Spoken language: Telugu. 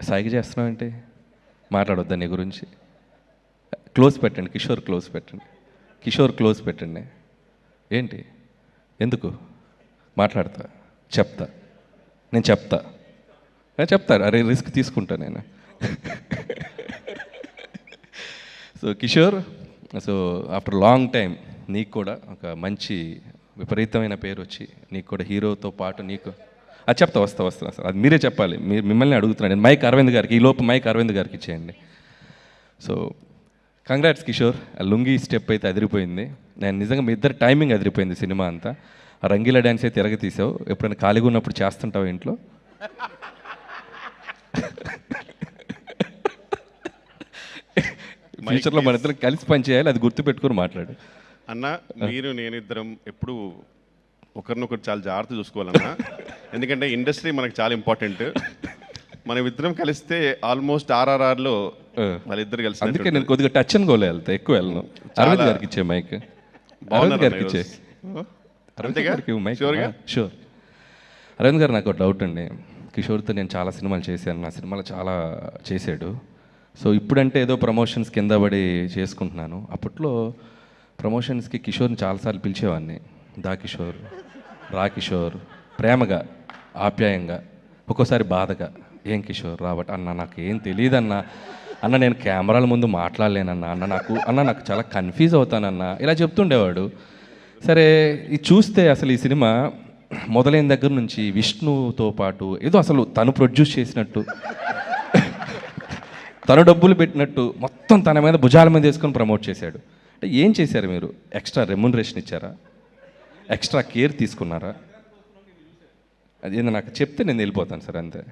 సాయికి చేస్తున్నావు ఏంటి? మాట్లాడొద్దా నీ గురించి? క్లోజ్ పెట్టండి, కిషోర్ క్లోజ్ పెట్టండి, కిషోర్ క్లోజ్ పెట్టండి. ఏంటి? ఎందుకు మాట్లాడతా? చెప్తా, నేను చెప్తా. అరే రిస్క్ తీసుకుంటా నేను. So Kishore, so after long time నీకు కూడా ఒక మంచి విపరీతమైన పేరు వచ్చి నీకు కూడా హీరోతో పాటు నీకు అది చెప్తా, వస్తా సార్, అది మీరే చెప్పాలి. మిమ్మల్ని అడుగుతున్నాను నేను. మైక్ అరవింద్ గారికి, ఈ లోపు మైక్ అరవింద్ గారికి ఇచ్చేయండి. సో కంగ్రాట్స్ కిషోర్, ఆ లుంగీ స్టెప్ అయితే అదిరిపోయింది. నేను నిజంగా మీ ఇద్దరు టైమింగ్ అదిరిపోయింది సినిమా అంతా. ఆ రంగీలా డ్యాన్స్ అయితే తీసావు. ఎప్పుడైనా ఖాళీగా ఉన్నప్పుడు చేస్తుంటావు ఇంట్లో? ఫ్యూచర్లో మన ఇద్దరం కలిసి పని చేయాలి, అది గుర్తుపెట్టుకుని మాట్లాడు అన్న. మీరు నేను ఇద్దరం ఎప్పుడు ఒకరినొకరు చాలా జాగ్రత్త చూసుకోవాలన్నా, ఎందుకంటే ఇండస్ట్రీ మనకు చాలా ఇంపార్టెంట్. మనం ఇద్దరం కలిస్తే ఆల్మోస్ట్ RRRలో వాళ్ళిద్దరు కలిసి. అందుకే నేను కొద్దిగా టచ్ అండ్ గోలే వెళ్తా, ఎక్కువ వెళ్ళను. అరవింద్ గారికి ఇచ్చే మైక్, అరవింద్ గారికి ఇచ్చే. షూర్. అరవింద్ గారు, నాకు ఒక డౌట్ అండి. కిషోర్తో నేను చాలా సినిమాలు చేశాను, నా సినిమాలో చాలా చేశాడు. సో ఇప్పుడంటే ఏదో ప్రమోషన్స్ కింద పడి చేసుకుంటున్నాను. అప్పట్లో ప్రమోషన్స్కి కిషోర్ని చాలాసార్లు పిలిచేవాడిని. దా కిషోర్, రా కిషోర్, ప్రేమగా, ఆప్యాయంగా, ఒక్కోసారి బాధగా, ఏం కిషోర్ రాబట్ అన్న, నాకు ఏం తెలియదన్నా, అన్న నేను కెమెరాల ముందు మాట్లాడలేనన్నా, అన్న నాకు చాలా కన్ఫ్యూజ్ అవుతానన్నా, ఇలా చెప్తుండేవాడు. సరే, ఇది చూస్తే అసలు ఈ సినిమా మొదలైన దగ్గర నుంచి విష్ణుతో పాటు ఏదో అసలు తను ప్రొడ్యూస్ చేసినట్టు, తను డబ్బులు పెట్టినట్టు మొత్తం తన మీద భుజాల మీద వేసుకొని ప్రమోట్ చేశాడు. అంటే ఏం చేశారు మీరు? ఎక్స్ట్రా రెమ్యునరేషన్ ఇచ్చారా? ఎక్స్ట్రా కేర్ తీసుకున్నారా? అది నాకు చెప్తే నేను వెళ్ళిపోతాను సార్, అంతే.